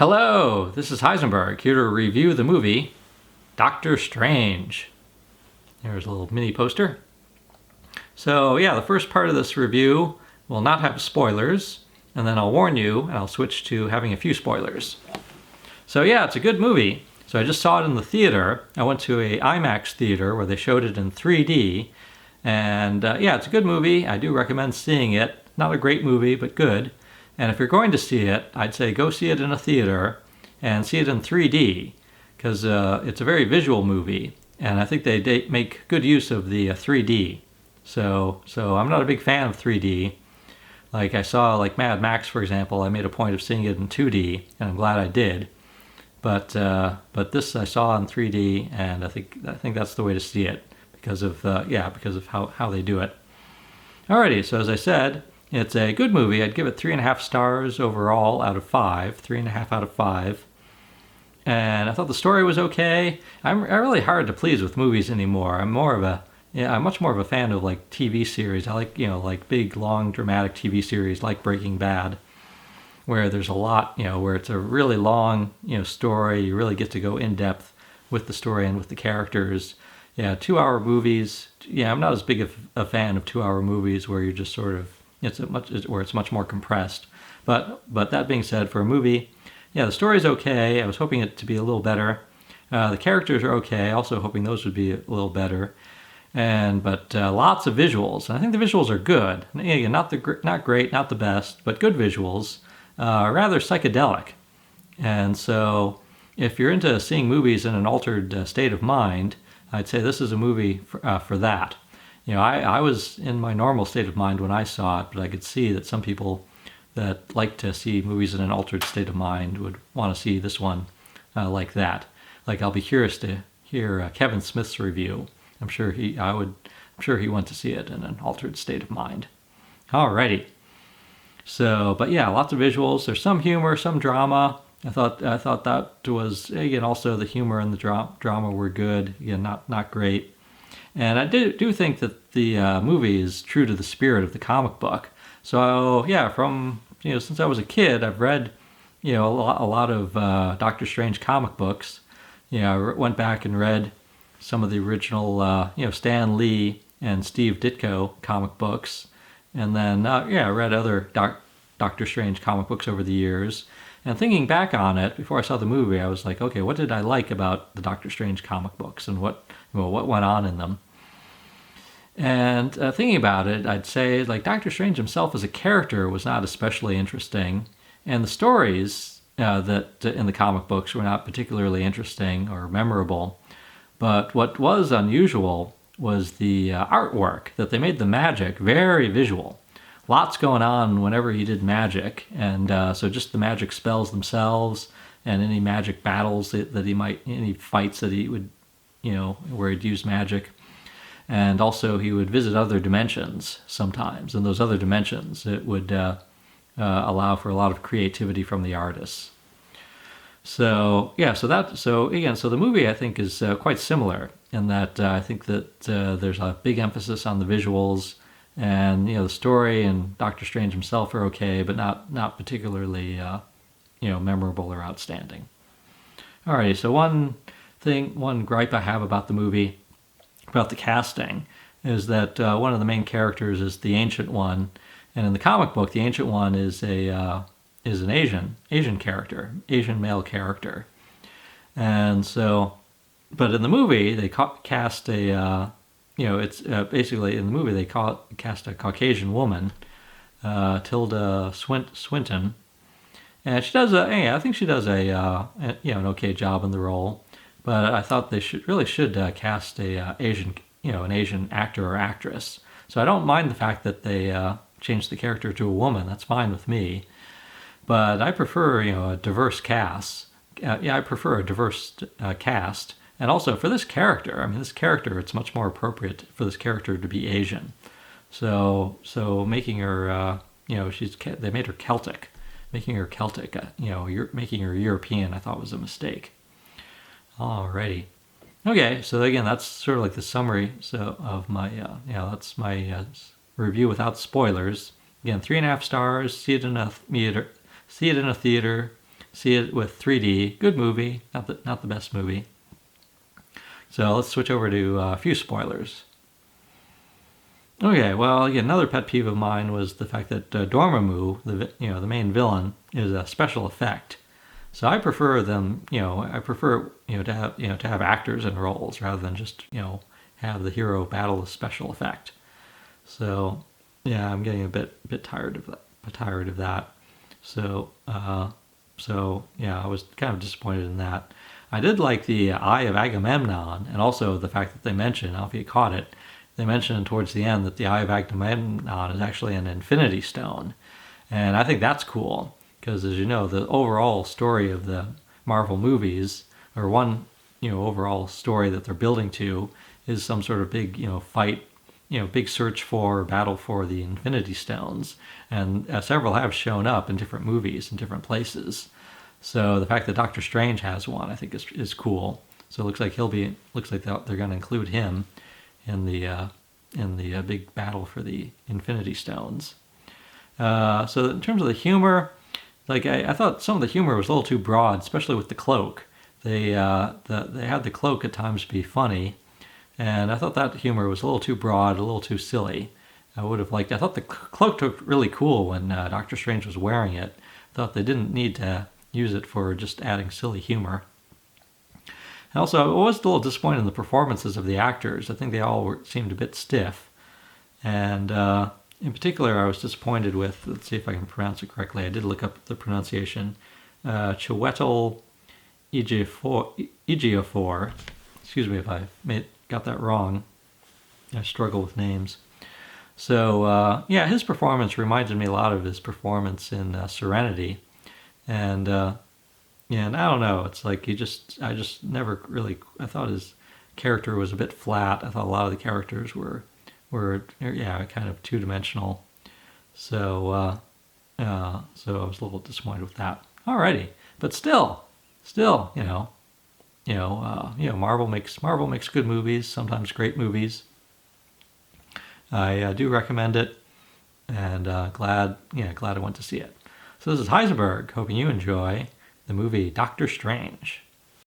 Hello, this is Heisenberg, here to review the movie Doctor Strange. There's a little mini poster. So yeah, the first part of this review will not have spoilers, and then I'll warn you, and I'll switch to having a few spoilers. So yeah, it's a good movie. So I just saw it in the theater. I went to a IMAX theater where they showed it in 3D, and yeah, it's a good movie. I do recommend seeing it. Not a great movie, but good. And if you're going to see it, I'd say go see it in a theater and see it in 3D because it's a very visual movie, and I think they make good use of the 3D. So I'm not a big fan of 3D. Like I saw like Mad Max, for example, I made a point of seeing it in 2D, and I'm glad I did. But this I saw in 3D, and I think that's the way to see it because of how they do it. Alrighty, so as I said, it's a good movie. I'd give it 3.5 stars overall out of 5. 3.5 out of 5. And I thought the story was okay. I'm really hard to please with movies anymore. I'm much more of a fan of like TV series. I like, like big, long, dramatic TV series like Breaking Bad, where there's a lot, where it's a really long, story. You really get to go in depth with the story and with the characters. Yeah, 2-hour movies. Yeah, I'm not as big of a fan of 2-hour movies where you're just sort of it's much more compressed. But that being said, for a movie, yeah, the story's okay. I was hoping it to be a little better. The characters are okay. Also hoping those would be a little better. But lots of visuals. And I think the visuals are good. Again, not great, not the best, but good visuals. Rather psychedelic. And so, if you're into seeing movies in an altered state of mind, I'd say this is a movie for that. I was in my normal state of mind when I saw it, but I could see that some people that like to see movies in an altered state of mind would want to see this one like that. Like I'll be curious to hear Kevin Smith's review. I'm sure he went to see it in an altered state of mind. Alrighty. So, but yeah, lots of visuals. There's some humor, some drama. I thought that was, again, also the humor and the drama were good. Again, not great. And I do think that the movie is true to the spirit of the comic book. So yeah, from since I was a kid, I've read a lot of Doctor Strange comic books. I went back and read some of the original Stan Lee and Steve Ditko comic books, and then I read other Doctor Strange comic books over the years. And thinking back on it, before I saw the movie, I was like, okay, what did I like about the Doctor Strange comic books, and what went on in them? And thinking about it, I'd say like Doctor Strange himself as a character was not especially interesting, and the stories that in the comic books were not particularly interesting or memorable. But what was unusual was the artwork, that they made the magic very visual. Lots going on whenever he did magic, and so just the magic spells themselves, and any magic battles that any fights that he would, where he'd use magic. And also he would visit other dimensions sometimes, and those other dimensions, it would allow for a lot of creativity from the artists. So the movie I think is quite similar in that I think that there's a big emphasis on the visuals. And the story and Doctor Strange himself are okay, but not particularly memorable or outstanding. Alrighty, so one gripe I have about the movie, about the casting, is that one of the main characters is the Ancient One, and in the comic book, the Ancient One is an Asian character, Asian male character, and so, but in the movie they cast a it's basically in the movie they cast a Caucasian woman, Tilda Swinton, and she does I think she does an okay job in the role, but I thought they should cast an Asian actor or actress. So I don't mind the fact that they changed the character to a woman. That's fine with me, but I prefer a diverse cast. I prefer a diverse cast. And also for this character, it's much more appropriate for this character to be Asian. So making her, they made her Celtic. Making her Celtic, making her European, I thought was a mistake. Alrighty. Okay, so again, that's sort of like the summary of my, that's my review without spoilers. Again, 3.5 stars. See it in a theater. see it with 3D. Good movie, not the best movie. So let's switch over to a few spoilers. Okay, well, again, another pet peeve of mine was the fact that Dormammu, the main villain, is a special effect. So I prefer them, to have actors in roles rather than just, have the hero battle a special effect. So yeah, I'm getting a bit tired of that. So yeah, I was kind of disappointed in that. I did like the Eye of Agamemnon, and also the fact that they mentioned, I don't know if you caught it, they mentioned towards the end that the Eye of Agamemnon is actually an Infinity Stone. And I think that's cool, because as you know, the overall story of the Marvel movies, or one, overall story that they're building to, is some sort of big, fight, big search for, battle for the Infinity Stones. And several have shown up in different movies in different places. So the fact that Doctor Strange has one, I think, is cool. So it looks like they're going to include him in the big battle for the Infinity Stones. So in terms of the humor, like I thought some of the humor was a little too broad, especially with the cloak. They had the cloak at times be funny, and I thought that humor was a little too broad, a little too silly. I thought the cloak looked really cool when Doctor Strange was wearing it. I thought they didn't need to use it for just adding silly humor. And also, I was a little disappointed in the performances of the actors. I think they all seemed a bit stiff. And in particular, I was disappointed with, let's see if I can pronounce it correctly. I did look up the pronunciation. Chiwetel Ejiofor. Excuse me if I got that wrong. I struggle with names. So, yeah, his performance reminded me a lot of his performance in Serenity. And and I don't know, it's like I just never really, I thought his character was a bit flat. I thought a lot of the characters were kind of two-dimensional. So so I was a little disappointed with that. Alrighty, but still, Marvel makes good movies, sometimes great movies. I do recommend it, and glad I went to see it. So this is Heisenberg, hoping you enjoy the movie Doctor Strange.